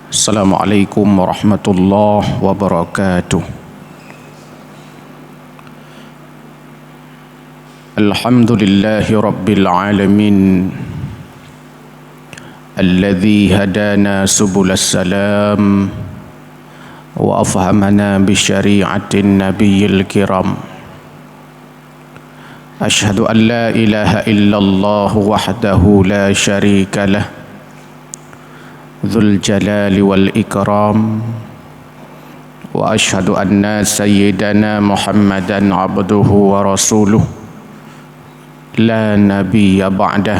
Assalamualaikum warahmatullahi wabarakatuh. Alhamdulillahi rabbil alamin, alladzi hadana subulas salam wa afhamana bi syari'atin nabiyil kiram. Ashhadu an la ilaha illallah wahdahu la syarika lah, dzul jalali wal ikram, wa ashhadu anna sayyidana Muhammadan abduhu wa rasuluh la nabiyya ba'dah.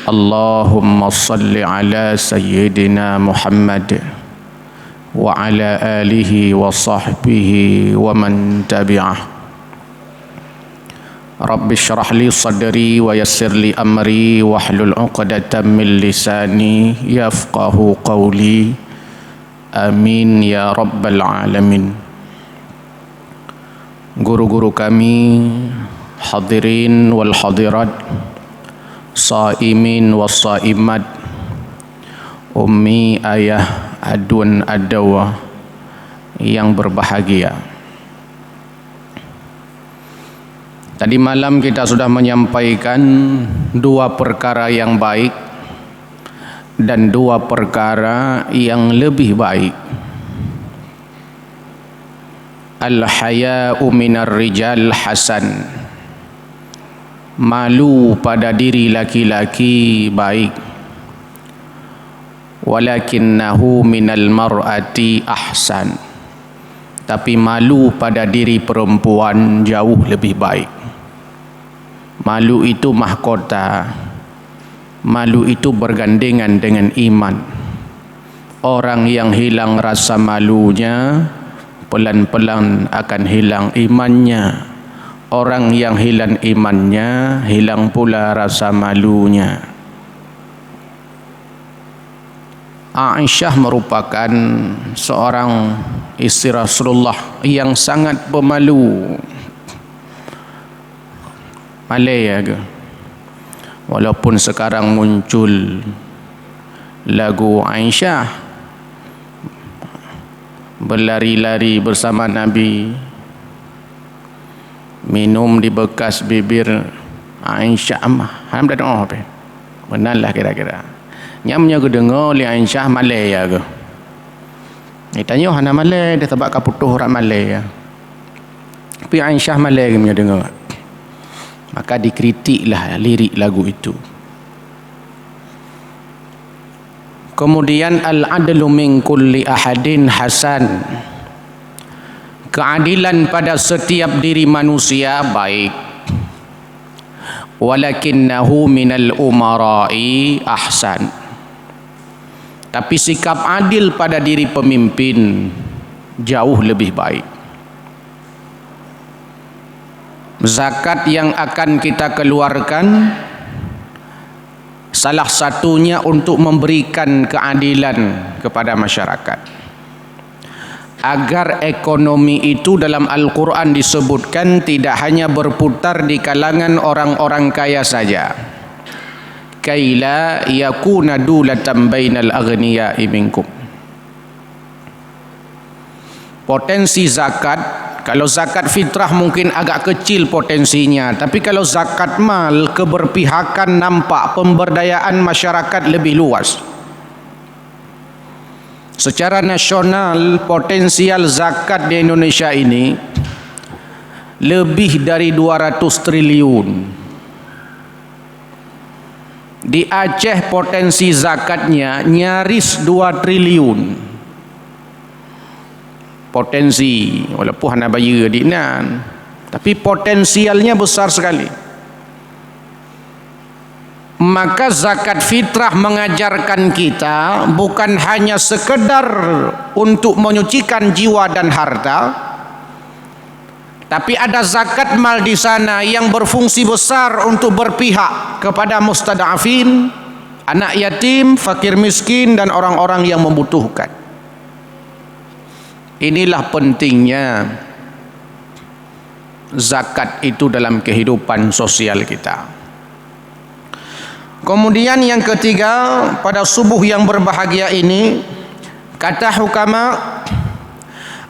Allahumma salli ala sayyidina Muhammad wa ala alihi wa sahbihi wa man tabi'ah. Rabbi syrah li sadri wa yassir li amri wahlul 'uqdatam min lisani yafqahu qawli. Amin ya rabbal alamin. Guru-guru kami, hadirin wal hadirat, saimin was saimat, ummi, ayah, adun, adawa yang berbahagia. Tadi malam kita sudah menyampaikan dua perkara yang baik dan dua perkara yang lebih baik. Al-haya'u minar rijal hasan, malu pada diri laki-laki baik. Walakinnahu minal mar'ati ahsan, tapi malu pada diri perempuan jauh lebih baik. Malu itu mahkota, malu itu bergandengan dengan iman. Orang yang hilang rasa malunya, pelan-pelan akan hilang imannya. Orang yang hilang imannya, hilang pula rasa malunya. Aisyah merupakan seorang istri Rasulullah yang sangat pemalu. Malaya ke? Walaupun sekarang muncul lagu Aisyah berlari-lari bersama Nabi, minum di bekas bibir Aisyah. Ham dah dengar apa? Benarlah kira-kira. Nyamnya ke dengar oleh Aisyah Malaya ke? Ni tanya hana Malaya, dia sebab kaputuh orang Malaya. Tapi Aisyah Malaya ke punya dengar. Maka dikritiklah lirik lagu itu. Kemudian al-adlu min kulli ahadin hasan, keadilan pada setiap diri manusia baik. Walakinnahu minal umara'i ahsan, tapi sikap adil pada diri pemimpin jauh lebih baik. Zakat yang akan kita keluarkan salah satunya untuk memberikan keadilan kepada masyarakat, agar ekonomi itu dalam Al-Quran disebutkan tidak hanya berputar di kalangan orang-orang kaya saja. Kaila yakuna dulatan bainal aghniya'i minkum. Potensi zakat, kalau zakat fitrah mungkin agak kecil potensinya, tapi kalau zakat mal, keberpihakan nampak, pemberdayaan masyarakat lebih luas. Secara nasional, potensial zakat di Indonesia ini lebih dari 200 triliun. Di Aceh potensi zakatnya nyaris 2 triliun. Potensi, walaupun hanya bayar dinan, tapi potensialnya besar sekali. Maka zakat fitrah mengajarkan kita bukan hanya sekedar untuk menyucikan jiwa dan harta, tapi ada zakat mal di sana yang berfungsi besar untuk berpihak kepada mustadafin, anak yatim, fakir miskin, dan orang-orang yang membutuhkan. Inilah pentingnya zakat itu dalam kehidupan sosial kita. Kemudian yang ketiga, pada subuh yang berbahagia ini, kata hukama,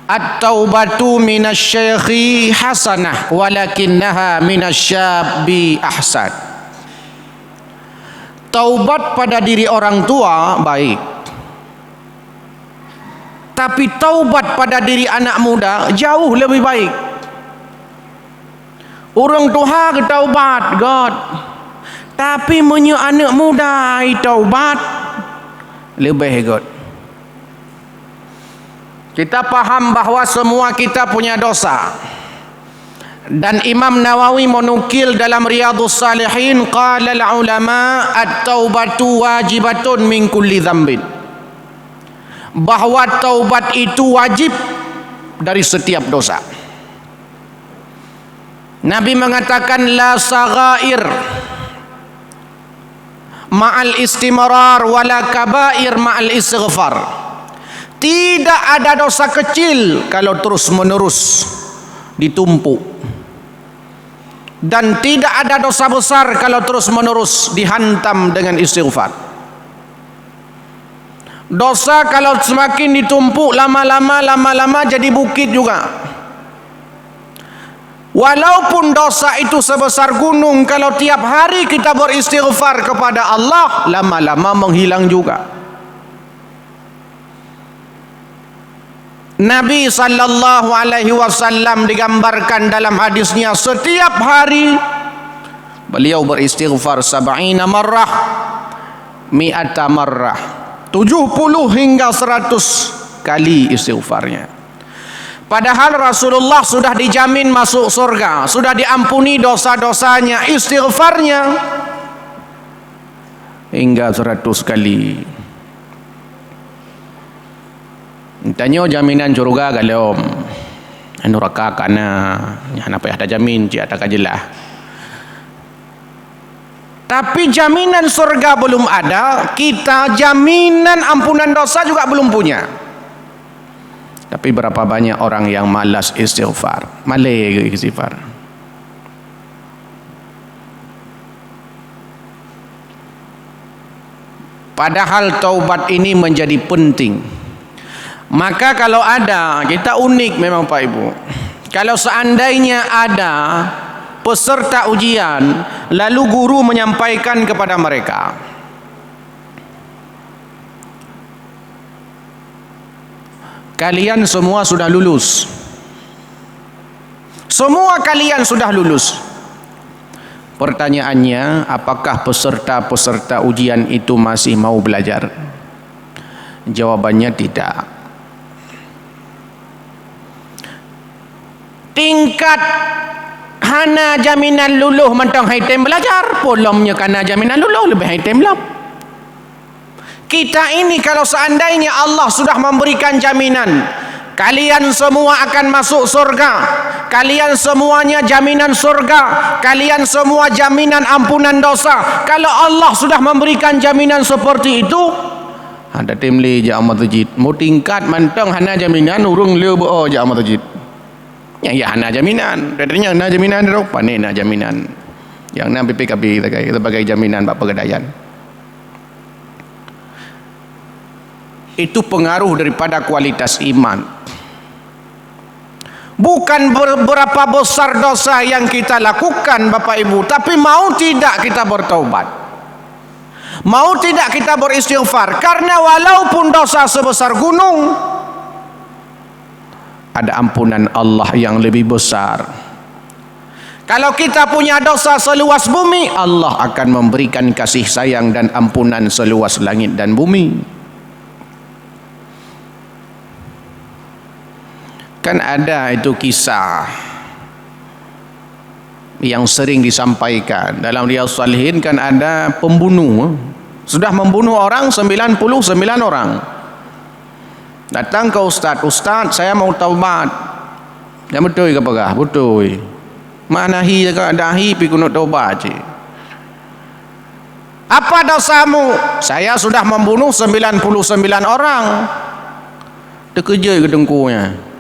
at-taubatu minasy-syaikhi hasanah walakinnaha minasyabbi ahsan. Taubat pada diri orang tua baik, tapi taubat pada diri anak muda jauh lebih baik. Orang tua ke taubat God, tapi menyu anak muda taubat lebih God. Kita paham bahawa semua kita punya dosa. Dan Imam Nawawi menukil dalam Riyadhus Salihin, qala al-ulama at-taubatu wajibatun min kulli dzambin. Bahawa taubat itu wajib dari setiap dosa. Nabi mengatakan la saghair ma'al istimrar wala kabair ma'al istighfar. Tidak ada dosa kecil kalau terus menerus ditumpuk, dan tidak ada dosa besar kalau terus menerus dihantam dengan istighfar. Dosa kalau semakin ditumpuk lama-lama jadi bukit juga. Walaupun dosa itu sebesar gunung, kalau tiap hari kita beristighfar kepada Allah, lama-lama menghilang juga. Nabi sallallahu alaihi wasallam digambarkan dalam hadisnya, setiap hari beliau beristighfar 70 marrah, 100 marrah, 70 hingga 100 kali istighfarnya. Padahal Rasulullah sudah dijamin masuk surga, sudah diampuni dosa-dosanya, istighfarnya hingga 100 kali. Tanya jaminan surga kalau neraka kana apa ada jamin dia ada kajelah. Tapi jaminan surga belum ada, kita jaminan ampunan dosa juga belum punya. Tapi berapa banyak orang yang malas istighfar, malas istighfar. Padahal taubat ini menjadi penting. Maka kalau ada, kita unik memang Pak Ibu, kalau seandainya ada peserta ujian lalu guru menyampaikan kepada mereka, kalian semua sudah lulus, semua kalian sudah lulus. Pertanyaannya, apakah peserta-peserta ujian itu masih mau belajar? Jawabannya tidak. Tingkat hana jaminan luluh mentang haitem belajar, polomnya kana jaminan luluh lebih haitem lah. Kita ini kalau seandainya Allah sudah memberikan jaminan, kalian semua akan masuk surga, kalian semuanya jaminan surga, kalian semua jaminan ampunan dosa. Kalau Allah sudah memberikan jaminan seperti itu, ada timli je amat tajid. Mau tingkat mentang hana jaminan, urung leu bo je amat tajid. Ya hana jaminan, katanya hana jaminan rupa ni hana jaminan. Yang na PPKB sebagai jaminan bab pegadaian. Itu pengaruh daripada kualitas iman. Bukan berapa besar dosa yang kita lakukan Bapak Ibu, tapi mau tidak kita bertaubat, mau tidak kita beristighfar. Karena walaupun dosa sebesar gunung, ada ampunan Allah yang lebih besar. Kalau kita punya dosa seluas bumi, Allah akan memberikan kasih sayang dan ampunan seluas langit dan bumi. Kan ada itu kisah yang sering disampaikan dalam Riyadhus Shalihin, kan ada pembunuh sudah membunuh orang 99 orang. Datang ke ustaz, saya mau taubat. Ya betul ke apa? Betul. Mana hi jaga dahi pi kuno taubat je. Apa dosamu? Saya sudah membunuh 99 orang. Terkejut ke dengkunya.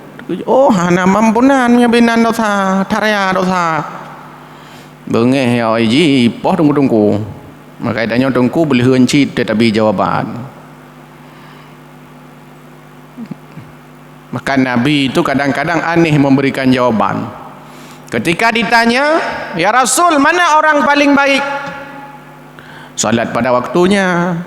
Oh, hana mampunan binan dosa, taraya dosa. Bengeh ya iji poh dengku-dengku. Maka tanya tungku boleh henci tetapi jawaban. Maka Nabi itu kadang-kadang aneh memberikan jawaban. Ketika ditanya, ya Rasul, mana orang paling baik? Salat pada waktunya.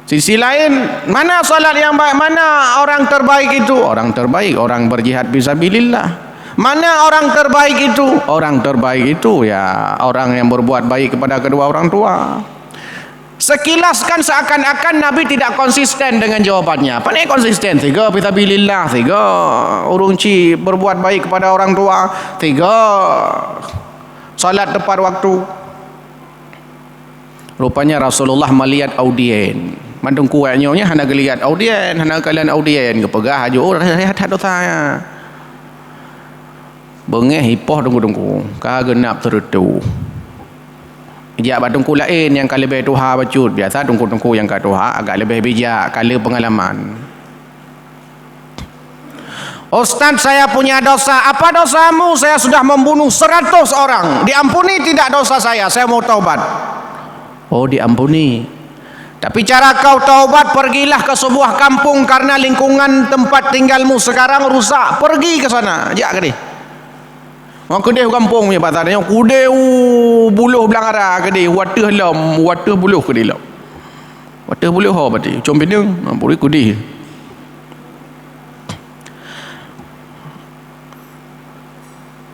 Sisi lain, mana salat yang baik? Mana orang terbaik itu? Orang terbaik, orang berjihad fisabilillah. Mana orang terbaik itu? Orang terbaik itu ya orang yang berbuat baik kepada kedua orang tua. Sekilas kan seakan-akan Nabi tidak konsisten dengan jawabannya. Apa nih konsisten? 3 fisabilillah, 3 urunci berbuat baik kepada orang tua, 3 salat tepat waktu. Rupanya Rasulullah melihat audien. Mandung kuatnya hendak lihat audien, hendak kalian audien ke pegah aja. Oh, rehat dosanya. Bengeh hipoh tunggu-tunggu. Kagenap terutu. Bijak batungku lain yang kali lebih tuha bacut. Biasa tunggu-tunggu yang kat tuha agak lebih bijak kali pengalaman. Ustaz, saya punya dosa. Apa dosamu? Saya sudah membunuh 100 orang. Diampuni tidak dosa saya mau taubat. Oh, diampuni. Tapi cara kau taubat, pergilah ke sebuah kampung karena lingkungan tempat tinggalmu sekarang rusak. Pergi ke sana. Jak ke dia. Orang kedih kampung punya patahnya. Kudih buluh belang arah ke dia. Water lam. Water buluh ke dia. Water buluh apa dia? Compi dia. Boleh kudih.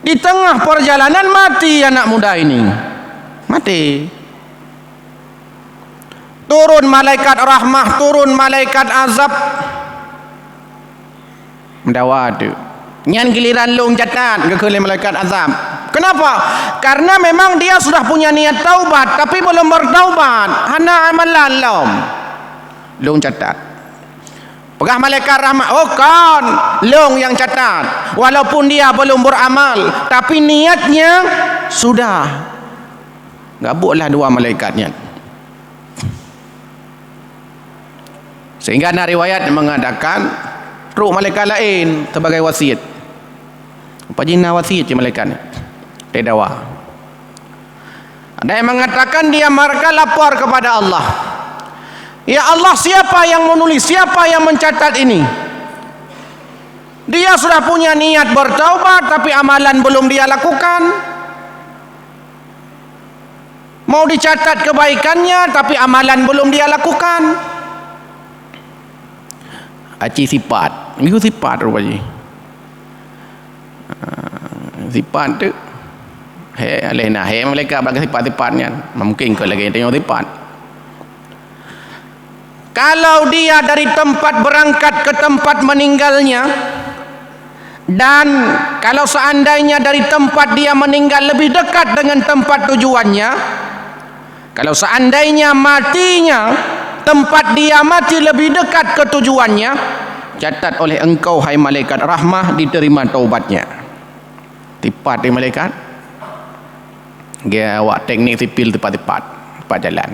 Di tengah perjalanan mati anak muda ini. Mati. Turun malaikat rahmah, turun malaikat azab. Mendawa tu. Nyan giliran long catat ke malaikat azab. Kenapa? Karena memang dia sudah punya niat taubat tapi belum bertaubat. Hana amalan lom. Long catat. Pegah malaikat rahmat. Oh kan, long yang catat. Walaupun dia belum beramal tapi niatnya sudah. Gabuklah 2 malaikatnya. Sehingga ada riwayat mengadakan ruh malaikat lain sebagai wasiat. Apa jina wasiat je malaikat ni? Tedawa. Ada yang mengatakan dia mereka lapor kepada Allah. Ya Allah, siapa yang menulis? Siapa yang mencatat ini? Dia sudah punya niat bertaubat tapi amalan belum dia lakukan. Mau dicatat kebaikannya tapi amalan belum dia lakukan. Aci sifat. Itu sifat rupanya. Sifat tu alena mereka bagi sifat-sifatnya. Mungkin ke lagi tengok sifat. Kalau dia dari tempat berangkat ke tempat meninggalnya, dan kalau seandainya dari tempat dia meninggal lebih dekat dengan tempat tujuannya, kalau seandainya matinya tempat dia mati lebih dekat ke tujuannya, catat oleh engkau hai malaikat rahmah, diterima taubatnya. Tepat di malaikat. Dia awak teknik sipil tepat-tepat jalan.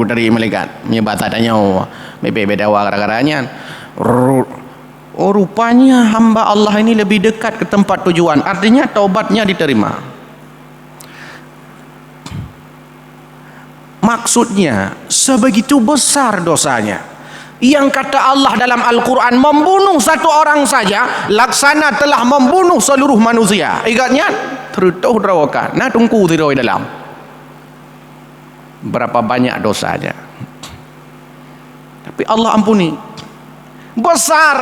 Dari malaikat. Punya bahasa tanya beda gara-garanya. Oh, rupanya hamba Allah ini lebih dekat ke tempat tujuan. Artinya taubatnya diterima. Maksudnya sebegitu besar dosanya yang kata Allah dalam Al-Quran, membunuh 1 orang saja laksana telah membunuh seluruh manusia. Ingatnya terutuh derawakan. Nah tunggu tiroi dalam berapa banyak dosanya, tapi Allah ampuni. Besar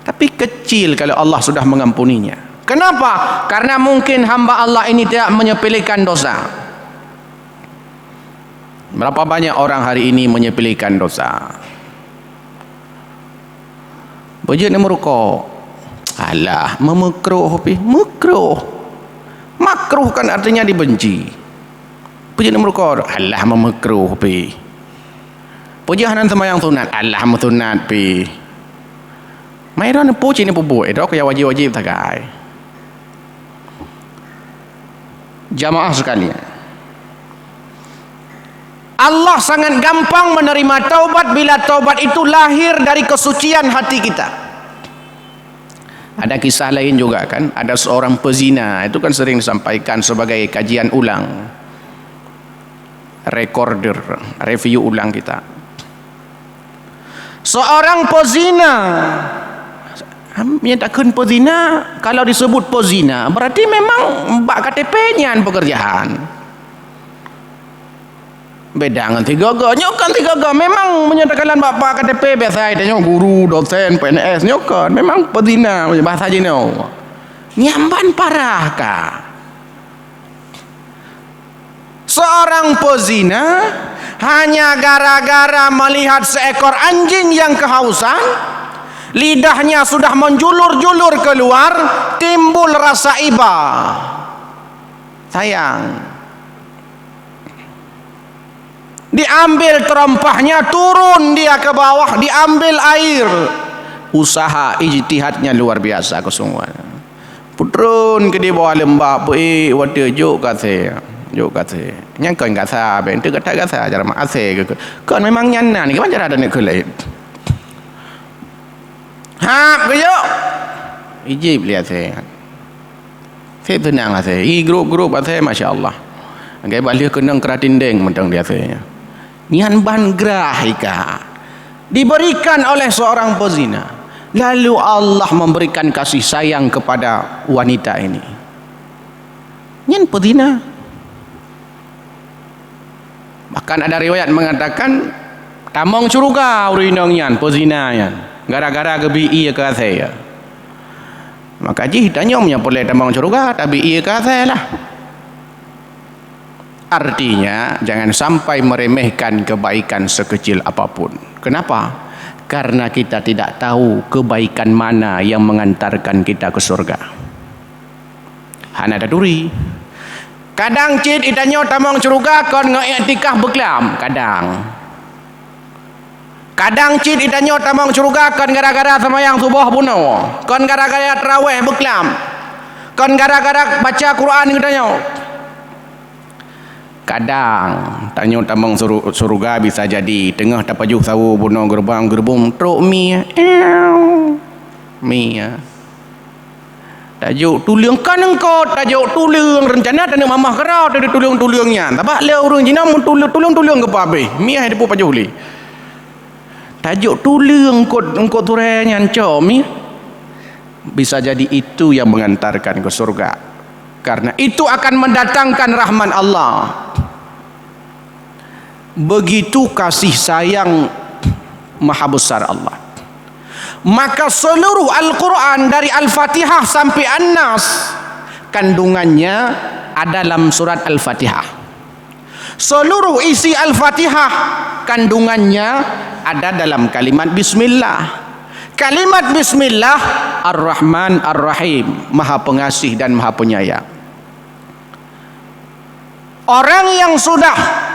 tapi kecil kalau Allah sudah mengampuninya. Kenapa? Karena mungkin hamba Allah ini tidak menyepelekan dosa. Berapa banyak orang hari ini menyepelekan dosa. Bejat ni merokok. Alah, memekruh pi. Makruh. Makruh kan artinya dibenci. Bejat ni merokok. Alah, memekruh pi. Pujian sembahyang sunat. Alah, sunat pi. Mairan puji ni pubu. Itu kaya wajib-wajib takai. Jamaah sekalian, Allah sangat gampang menerima taubat bila taubat itu lahir dari kesucian hati kita. Ada kisah lain juga kan, ada seorang pezina, itu kan sering disampaikan sebagai kajian ulang. recorder, review ulang kita. Seorang pezina menyatakan pezina, kalau disebut pezina berarti memang bak KTP-nya pekerjaan. Beda dengan 3G, nyokan 3G memang menyatakan bak KTP biasa itu guru, dosen, PNS nyokan, memang pezina bahasa jino. Nyamban parah kah? Seorang pezina hanya gara-gara melihat seekor anjing yang kehausan, lidahnya sudah menjulur-julur keluar, timbul rasa iba. Sayang. Diambil terompahnya, turun dia ke bawah, diambil air. Usaha ijtihadnya luar biasa kesungguhan. Putrun ke di bawah lembah, wadah juk kata. Juk kata. Yang kau enggak sah, bentuk kata enggak sah, cara makasih ke. Kau memang nyanan, gimana cara ada nak kelait? Hap ke juk? Ijib lihat saya. Saya tenang lah saya. Grup-grup saya, Masya Allah. Agak balik kenang keratin deng mentang dia saya. Nyan ban gerah ika diberikan oleh seorang pezina, lalu Allah memberikan kasih sayang kepada wanita ini. Nyan pezina, bahkan ada riwayat mengatakan tamong curuga urinong nyan pezina nyan gara-gara gebi ke saya. Maka ji tanyomnya boleh tamong curuga tapi ke saya lah. Artinya jangan sampai meremehkan kebaikan sekecil apapun. Kenapa? Karena kita tidak tahu kebaikan mana yang mengantarkan kita ke surga. Hana daduri. Kadang cid itanyo tamong curuga kon ngiktikaf beklam, kadang. Kadang cid itanyo tamong curuga kon gara-gara semayang subuh bunuh, kon gara-gara tarawih beklam, kon gara-gara baca Quran itanyo. Kadang tanya tamang surga bisa jadi tengah tapajuh sawu bunuh gerbang truk mi tajuk tulungkan engkau, tajuk tulung rencana tanah mamah kerau tadi tulung-tulungnya tapi le urang Cina mun tulung ke pabe mi ada pu pajuh li tajuk tulung engkau turenya ancam mi bisa jadi itu yang mengantarkan ke surga, karena itu akan mendatangkan rahmat Allah. Begitu kasih sayang maha besar Allah. Maka seluruh Al-Quran dari Al-Fatihah sampai An-Nas kandungannya ada dalam surat Al-Fatihah. Seluruh isi Al-Fatihah kandungannya ada dalam kalimat Bismillah. Kalimat Bismillah Ar-Rahman Ar-Rahim, maha pengasih dan maha penyayang. Orang yang sudah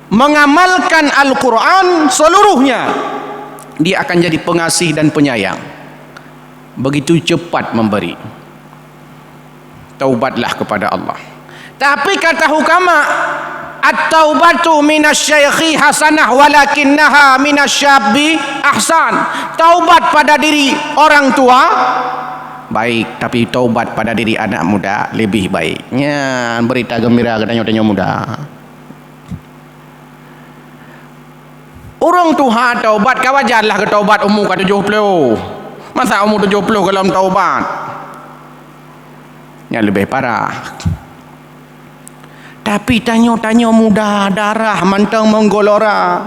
mengamalkan Al-Quran seluruhnya, dia akan jadi pengasih dan penyayang. Begitu cepat memberi. Taubatlah kepada Allah. Tapi kata hukama, at-taubatu minasyaikhi hasanah walakinnaha minasyabbi ahsan. Taubat pada diri orang tua baik, tapi taubat pada diri anak muda lebih baiknya. Berita gembira katanya muda. Orang Tuhan taubat kau wajarlah ke taubat umur ke 70. Masa umur 70 kalau taubat? Yang lebih parah. Tapi tanya muda darah mantang menggolora.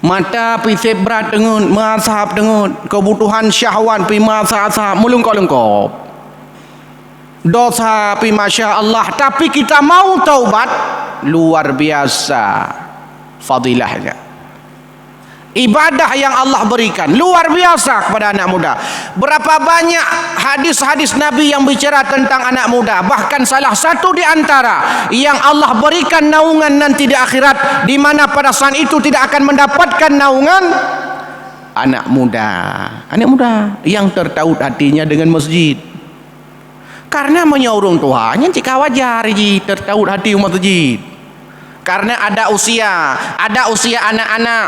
Mata pisip berat dengan mazhab dengan kebutuhan syahwan pi mazhab melengkap-lengkap. Dosa pi masya Allah, tapi kita mau taubat luar biasa. Fadilahnya, ibadah yang Allah berikan luar biasa kepada anak muda. Berapa banyak hadis-hadis Nabi yang bicara tentang anak muda. Bahkan salah satu di antara yang Allah berikan naungan nanti di akhirat, di mana pada saat itu tidak akan mendapatkan naungan, anak muda yang tertaut hatinya dengan masjid. Karena menyorong Tuhan yang jika wajar tertaut hati umat masjid. Karena ada usia anak-anak,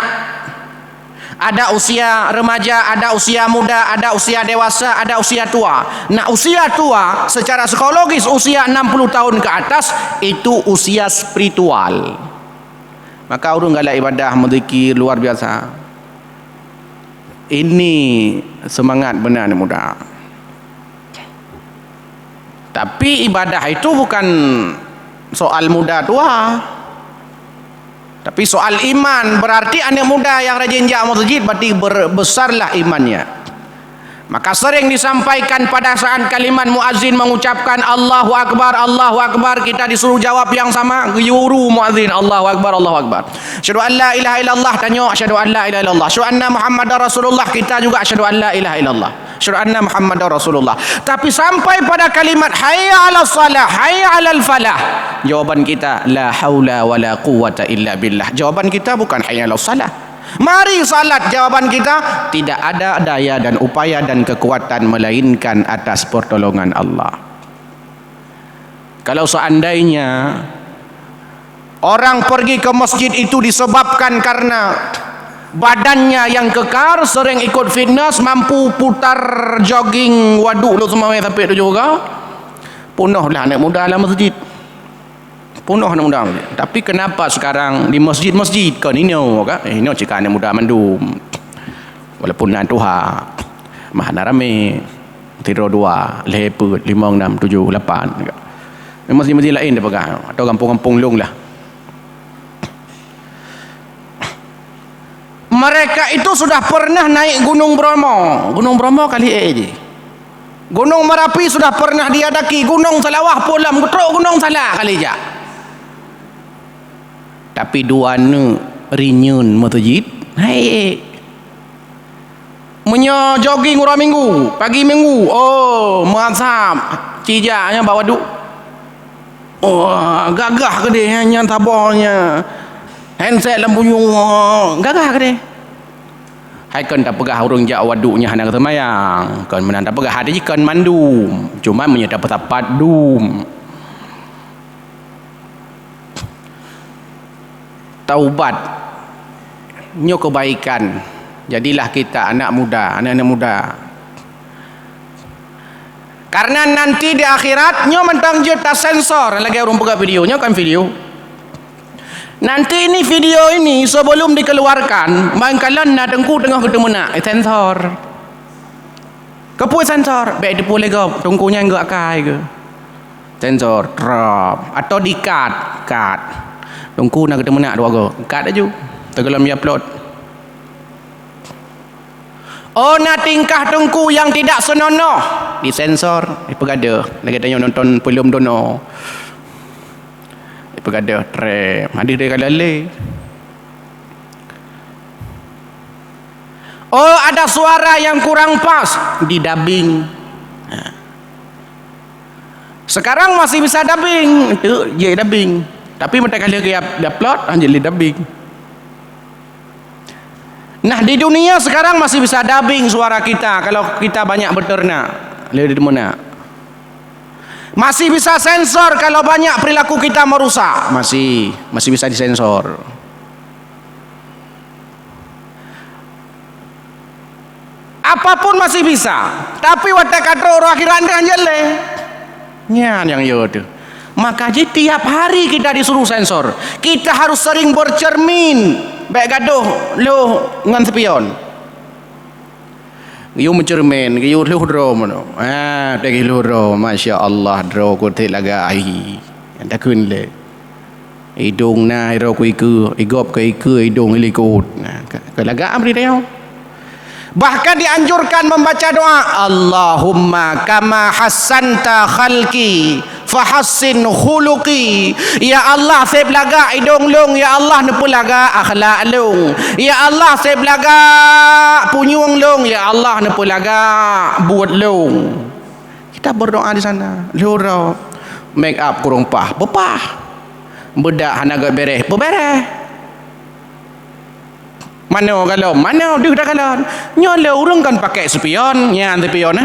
Ada usia remaja, ada usia muda, ada usia dewasa, ada usia tua. Nah, usia tua secara psikologis usia 60 tahun ke atas itu usia spiritual. Maka urung galak ibadah menzikir luar biasa. Ini semangat benar ni muda. Tapi ibadah itu bukan soal muda tua. Tapi soal iman, berarti anak muda yang rajin jaga masjid berarti besarlah imannya. Maka sering disampaikan pada saat kalimat muazzin mengucapkan Allahu Akbar, kita disuruh jawab yang sama, guyuru muazzin Allahu Akbar, Allahu Akbar. Asyhadu an la ilaha illallah, tanya asyhadu an la ilaha illallah. Asyhadu anna Muhammadar Rasulullah, kita juga asyhadu an la ilaha illallah. Asyhadu anna Muhammadar Rasulullah. Tapi sampai pada kalimat hayya 'alas salah, hayya 'alal falah, jawaban kita la haula wala quwwata illa billah. Jawaban kita bukan hayya 'alas salah. Mari salat, jawaban kita tidak ada daya dan upaya dan kekuatan melainkan atas pertolongan Allah. Kalau seandainya orang pergi ke masjid itu disebabkan karena badannya yang kekar, sering ikut fitness, mampu putar jogging waduk lu semua tapi tu juga penuhlah anak muda dalam masjid, penuh anak muda. Tapi kenapa sekarang di masjid-masjid kan ini ini cakap anak muda mandum walaupun nan tuha mahana rame tiro 2 leput 5 6 7 8 masjid-masjid lain dia pegang atau kampung-kampung long lah. Mereka itu sudah pernah naik Gunung Bromo kali je. Gunung Merapi sudah pernah diadaki, Gunung Salawah Pulam Getrok Gunung Salah kali je. Tapi dua nu rinyun masjid naik. Menyo jogging urang minggu, pagi minggu. Oh, mazhab cijaknya bawa duk. Oh, gagah ke dia yang tabarnya. Handset lampunyung, gagah ke dia. Hai kan tak pegah urang jak waduknya hana kata mayang. Kan menan tak pegah ada kan mandum. Cuma menyata dapat dum. Taubat nyo kebaikan. Jadilah kita anak muda. Karena nanti di akhirat nyo mentang je tak sensor lagi orang pegang video nyo kan video. Nanti ini video ini sebelum dikeluarkan, mangkalan na tengku tengah ketemu nak sensor. Kepu sensor, baik depu lego tengkunya enggak kai ke. Sensor drop atau di cut. Tengku nak ketemu nak dua go. Cut aja. Tenggelam dia upload. Oh, nak tingkah tengku yang tidak senonoh disensor. Pegada. Lagi tanya nonton film dono. Pegada trem. Hadir dia kalale. Oh, ada suara yang kurang pas di dubbing. Sekarang masih bisa dubbing. Itu je dubbing. Tapi mereka kali dia upload jadi dubbing. Nah, di dunia sekarang masih bisa dubbing suara kita kalau kita banyak berternak. Lihat di mana? Masih bisa sensor kalau banyak perilaku kita merusak. Masih bisa disensor. Apapun masih bisa. Tapi watak kata orang akhirat kan jele. Nyan yang yo tu. Maka tiap hari kita disuruh sensor. Kita harus sering bercermin. Baik gaduh lu ngan sepion. You mencermin, you lu dro mono. Tegi lu dro, masya-Allah dro ko te laga ai. Anda kun le. Hidung na ro ku iku, igop ke iku hidung ilikut. Nah, ke laga amri dia. Bahkan dianjurkan membaca doa, Allahumma kama hassanta khalqi fahassin khuluqi. Ya Allah, saya belaga hidung long, ya Allah nepu laga akhlak long. Ya Allah, saya belaga punyung long, ya Allah nepu laga buat long. Kita berdoa di sana. Lura make up kurang pah, bepah. Bedak hanaga bereh, bebereh. Mana kalau mana dia dah kalau nyola urang kan pakai spion nyan spion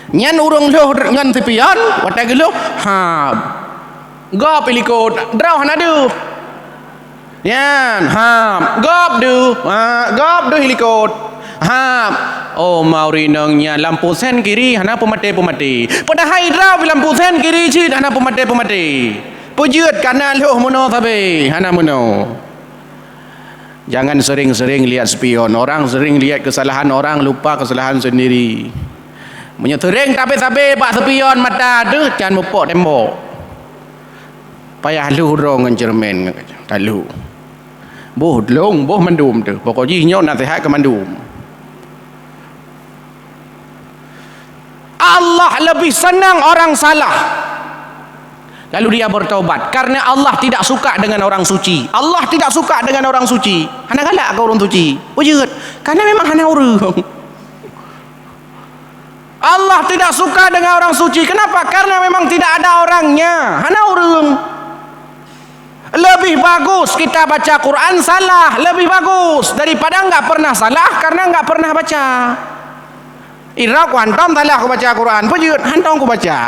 nyan urang lo ngan spion watak lo ha go pelikot draw hana du Yan, gop du helikot. Oh maurinongnya lampu sen kiri hana pemati. Padahal hidrau lampu sen kiri cid hana pemati. Pujud kanan loh mono tapi hana mono. Jangan sering-sering lihat spion orang, sering lihat kesalahan orang, lupa kesalahan sendiri. Menyetering tapi pak spion mata tu jangan mupok tembok. Payah lu rong cermin tak lu. Boh long, boh mandum tu. Pokoknya nyo nasihat ke mandum. Allah lebih senang orang salah lalu dia bertaubat, karena Allah tidak suka dengan orang suci. Allah tidak suka dengan orang suci. Hana galak ke orang suci? Wujud, karena memang hana orang. Allah tidak suka dengan orang suci. Kenapa? Karena memang tidak ada orangnya. Hana orang. Lebih bagus kita baca Quran salah, lebih bagus daripada enggak pernah salah karena enggak pernah baca. Irak hantam salah aku baca Quran, pujud hantam aku baca.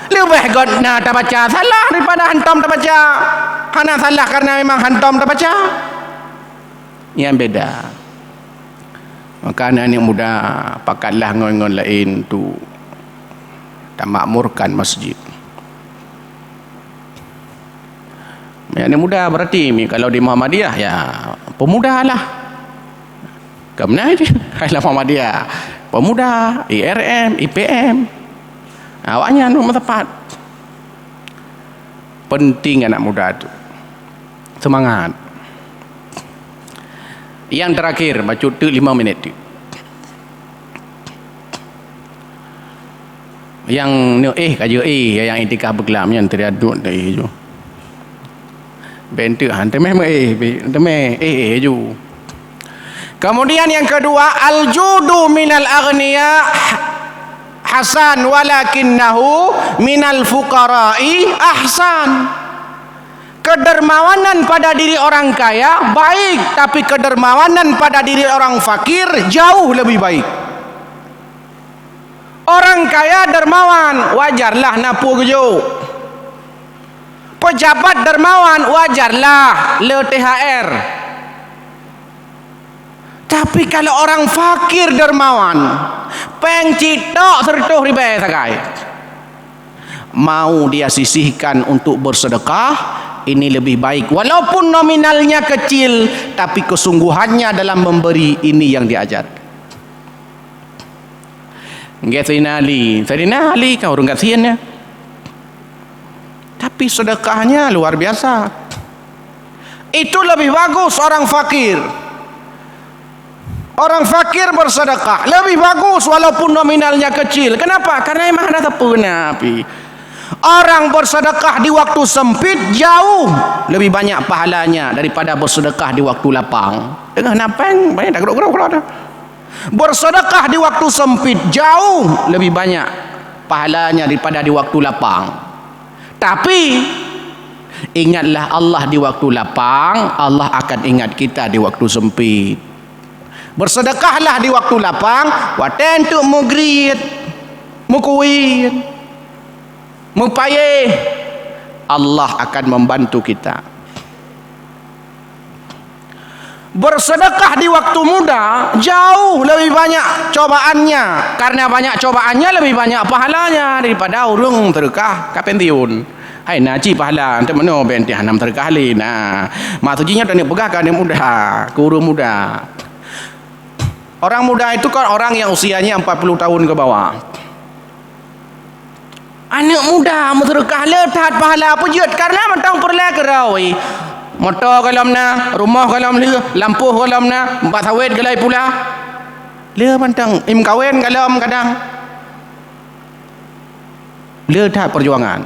Lebih godna tak baca salah daripada hantam tak baca. Hana salah karena memang hantam tak baca. Yang beda. Maka anak yang muda pakatlah ngon-ngon lain tu tak makmurkan masjid. Yang muda berarti kalau di Muhammadiyah ya pemuda lah. Kemana aja? Kalau Muhammadiyah pemuda, IRM, IPM. Awaknya nomor tepat. Penting anak muda tu. Semangat. Yang terakhir baca tu 5 minit tu. Yang kaja yang itikaf berkelam yang teriaduk tadi tu. Bentuk hantar meh ju. Kemudian yang kedua, al-judu minal aghniya hasan walakinnahu minal fuqara'i ahsan. Kedermawanan pada diri orang kaya baik, tapi kedermawanan pada diri orang fakir jauh lebih baik. Orang kaya dermawan, wajarlah napu gejo. Pejabat dermawan, wajarlah le THR. Tapi kalau orang fakir dermawan, pengcitok sertuh ribe sakai. Mau dia sisihkan untuk bersedekah, ini lebih baik. Walaupun nominalnya kecil, tapi kesungguhannya dalam memberi, ini yang diajar. Sayyidina Ali kau orang kasihannya. Tapi sedekahnya luar biasa. Itu lebih bagus orang fakir. Orang fakir bersedekah lebih bagus walaupun nominalnya kecil. Kenapa? Karena memang ada tepu nabi. Orang bersedekah di waktu sempit jauh lebih banyak pahalanya daripada bersedekah di waktu lapang. Dengan napang banyak tak gerok-gerok ada. Bersedekah di waktu sempit jauh lebih banyak pahalanya daripada di waktu lapang. Tapi ingatlah Allah di waktu lapang, Allah akan ingat kita di waktu sempit. Bersedekahlah di waktu lapang, waten tu mugrit, mukuin, mupayeh, Allah akan membantu kita. Bersedekah di waktu muda jauh lebih banyak cobaannya, karena banyak cobaannya lebih banyak pahalanya daripada urung terkah kapensiun. Hai naci pahala ante mano benti hanam terkah li. Nah, maksudnya tadi pegahkan yang muda, guru muda. Orang muda itu kan orang yang usianya 40 tahun ke bawah. Anak muda terkah letat pahala pujud karena mentang perle kerawai. Motor kalamna, rumah kalamna, lampu kalamna, empat sawit galai pula. Le mentang im kawin kalam kadang. Le tak perjuangan.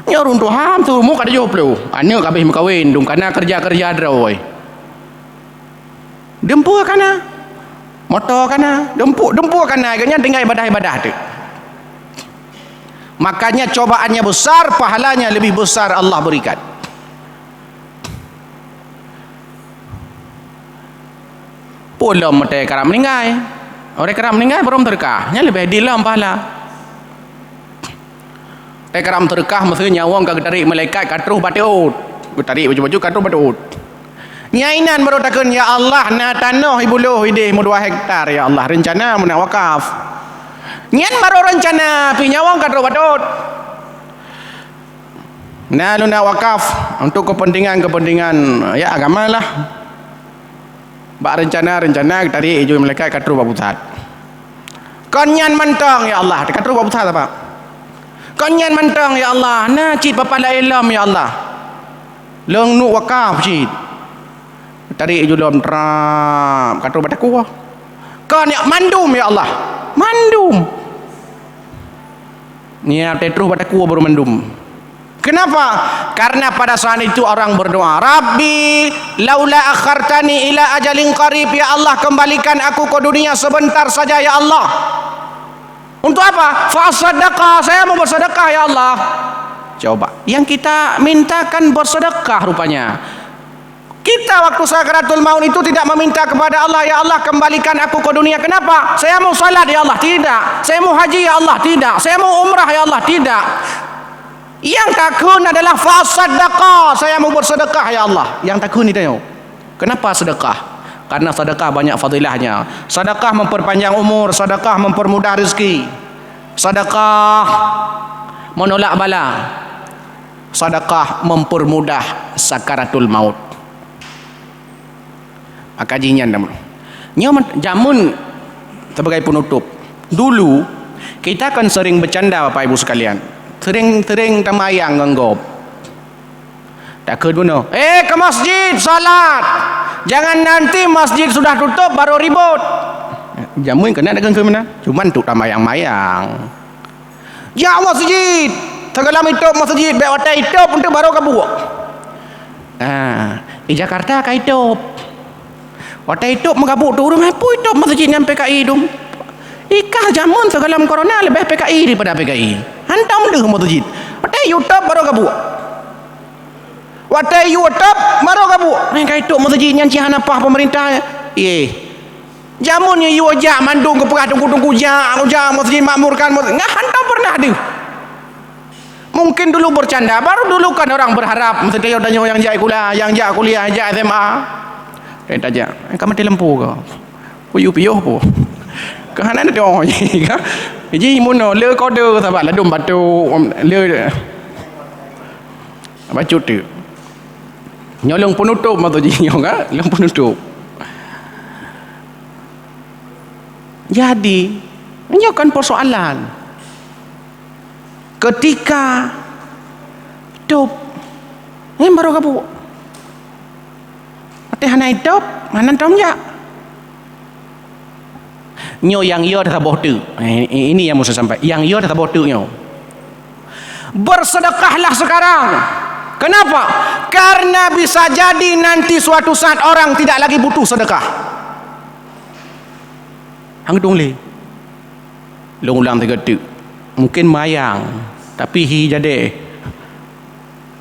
Nyorun Tuhan tu mu kada jo plu. Anu kabeh im kawin dung kana kerja-kerja drawai. Dempu kana. Motor kana, dempu kana ganya tinggal ibadah-ibadah tu. Makanya cobaannya besar, pahalanya lebih besar Allah berikan. Pulau mete karam meninggal. Orang karam meninggal belum terkah, nya lebih dilam pahala. Karam terkah maksudnya nyawang kagak dari malaikat katruh bateut. Gue tarik baju-baju katru badut. Nyainan baru takun, ya Allah na tanah ibu loh ide mu 2 hektar ya Allah rencana mu nak wakaf. Nyan baru rencana pi nyawang katru badut. Nah lu nak wakaf untuk kepentingan ya agama lah. Bak rencana tarik ijo malaikat katru Pak Pusat. Konyan mentang ya Allah, katru Pak Pusat apa? Konyan mentang ya Allah, na cit papa la ilam ya Allah. Leung nu wakaf cit. Tarik ijo dalam trap, katru bataku. Kon ya mandum ya Allah. Mandum. Niat terus bataku baru mandum. Kenapa? Karena pada saat itu orang berdoa, Rabbi laula akhartani ila ajalin qarib, ya Allah kembalikan aku ke dunia sebentar saja ya Allah. Untuk apa? Fasadaqah, saya mau bersedekah ya Allah. Coba, yang kita mintakan bersedekah rupanya. Kita waktu sakaratul maut itu tidak meminta kepada Allah, ya Allah kembalikan aku ke dunia. Kenapa? Saya mau salat ya Allah, tidak. Saya mau haji ya Allah, tidak. Saya mau umrah ya Allah, tidak. Yang takun adalah fasadaqah, saya mau bersedekah ya Allah. Yang takun itu. Kenapa sedekah? Karena sedekah banyak fadilahnya. Sedekah memperpanjang umur, sedekah mempermudah rezeki. Sedekah menolak bala. Sedekah mempermudah sakaratul maut. Kajian jamun sebagai penutup. Dulu kita kan sering bercanda Bapak Ibu sekalian. Sering tamayang nganggop. Tak ke duno. Ke masjid salat. Jangan nanti masjid sudah tutup baru ribut. Jamun kena dagang ke mana? Cuman untuk tamayang-mayang. Ya masjid. Segala itu masjid baik watai itu untuk baru kabur. Di Jakarta kai itu. Watai itu mengabuk tu rumah pu itu masjid nyampe PKI dum. Ikah jamun segalam corona lebih PKI daripada PKI. Hantam deh masjid. Watai YouTube baru kabur. Watai YouTube baru kabur. Kai itu masjid yang cihan apa pemerintah. Jamunnya you ajak mandung ke perah tunggu-tunggu jak masjid makmurkan masjid. Ngah hantam pernah deh. Mungkin dulu bercanda, baru dulu kan orang berharap mesti dia tanya yang jak kuliah, jak SMA. Kita aja, kamu mati lempu ke? Puyuh po. Kahanan ada orang ni kan? Jadi mono le kode sahabat ladum batu le. Baca tu. Nyolong penutup mata ji nyong kan? Long penutup. Jadi, ini kan persoalan. Ketika hidup, ini baru kabur. Hana hidup, mana tahu ya? Nyo yang iyo dah bodoh. Ini yang musa sampai. Yang iyo dah bodoh nyo. Bersedekahlah sekarang. Kenapa? Karena bisa jadi nanti suatu saat orang tidak lagi butuh sedekah. Hang dong le. Long-long tiga tu. Mungkin mayang, tapi hi jadi.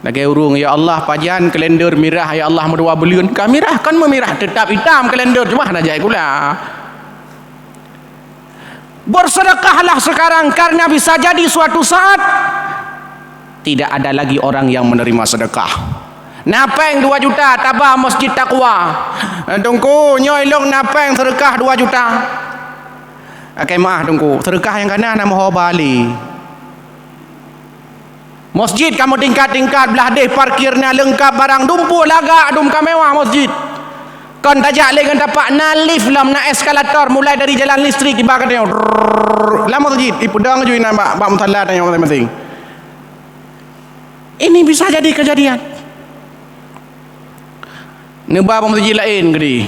Lagi urung ya Allah pajan kalender mirah ya Allah medua beliun ka mirah kan memirah tetap hitam kalender cuma nak jai pula. Bersedekahlah sekarang karena bisa jadi suatu saat tidak ada lagi orang yang menerima sedekah. Napeng 2 juta tabah masjid takwa. Tunggu nyoy long napeng sedekah 2 juta. Akai maah tunggu sedekah yang kana nama Bali. Masjid kamu tingkat-tingkat belah deh parkirnya lengkap barang dumpu lagak dum mewah masjid. Kon tajak le kan dapat na lift lam na eskalator mulai dari jalan listrik di bakat dia. Lah masjid ipudang ju ina bak musalla tanya masing-masing. Ini bisa jadi kejadian. Nebah masjid lain gede.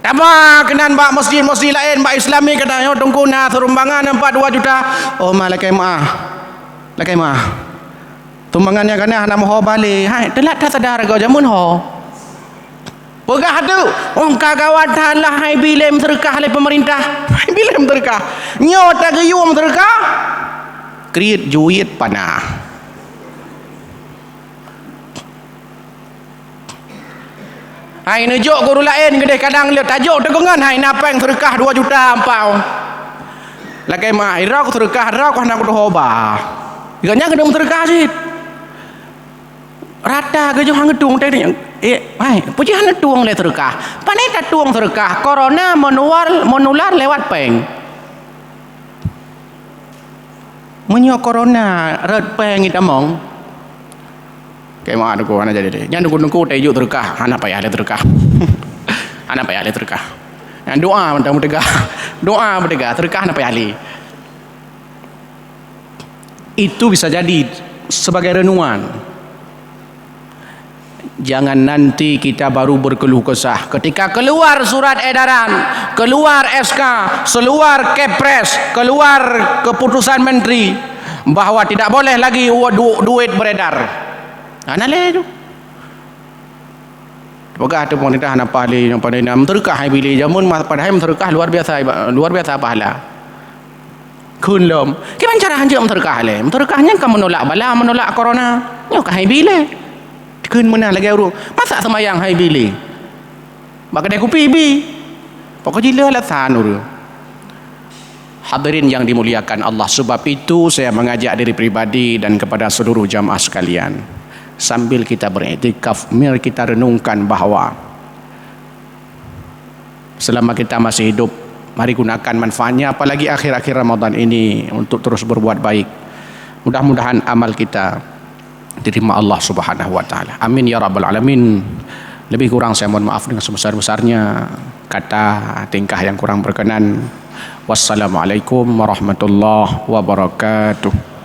Apa kenan bak masjid lain bak Islami katanya tunggu na terumbangan 4 2 juta. Oh malakai maah. Lakai mah. Tumbangannya kana nak mau balik. Hai, telat dah sadar kau jamun ho. Pegah tu. Kagawatan lah hai bilem terkah oleh pemerintah. Hai bilem terkah. Nyo tak geyum terkah. Kriit juit panah. Hai nejuk guru lain gede kadang lihat tajuk tegengan hai napeng terkah 2 juta ampau. Lakai mah irau terkah rau nak dohoba. Iganya kena terkah sih. rata ke jo hang tuang teh hai puji hang tuang le terkah panai ta tuang terkah corona menular lewat peng menyo corona red peng ita mong kayak mana ko ana jadi deh jangan nunggu teh terkah anak payah le terkah anak payah le terkah yang doa mentang doa terkah anak payah le itu bisa jadi sebagai renungan. Jangan nanti kita baru berkeluh kesah ketika keluar surat edaran, keluar SK, keluar Kepres, keluar keputusan menteri bahwa tidak boleh lagi duit beredar. Ana le tu. Pegah tu pemerintah nak pahli yang pada nam terkah hai bila jamun padahal terkah luar biasa pahala. Kun lom. Gimana cara hanja terkah le? Terkahnya kamu menolak bala, menolak corona. Nyo ka hai bila. Kun menah lagi urung masa semayang hai bili bak kedai kopi bi pokok jila lah sanur. Hadirin yang dimuliakan Allah, sebab itu saya mengajak diri pribadi dan kepada seluruh jamaah sekalian, sambil kita beriktikaf mari kita renungkan bahawa selama kita masih hidup mari gunakan manfaatnya, apalagi akhir-akhir Ramadan ini untuk terus berbuat baik. Mudah-mudahan amal kita diterima Allah Subhanahu wa taala. Amin ya rabbal alamin. Lebih kurang saya mohon maaf dengan sebesar-besarnya kata tingkah yang kurang berkenan. Wassalamualaikum warahmatullahi wabarakatuh.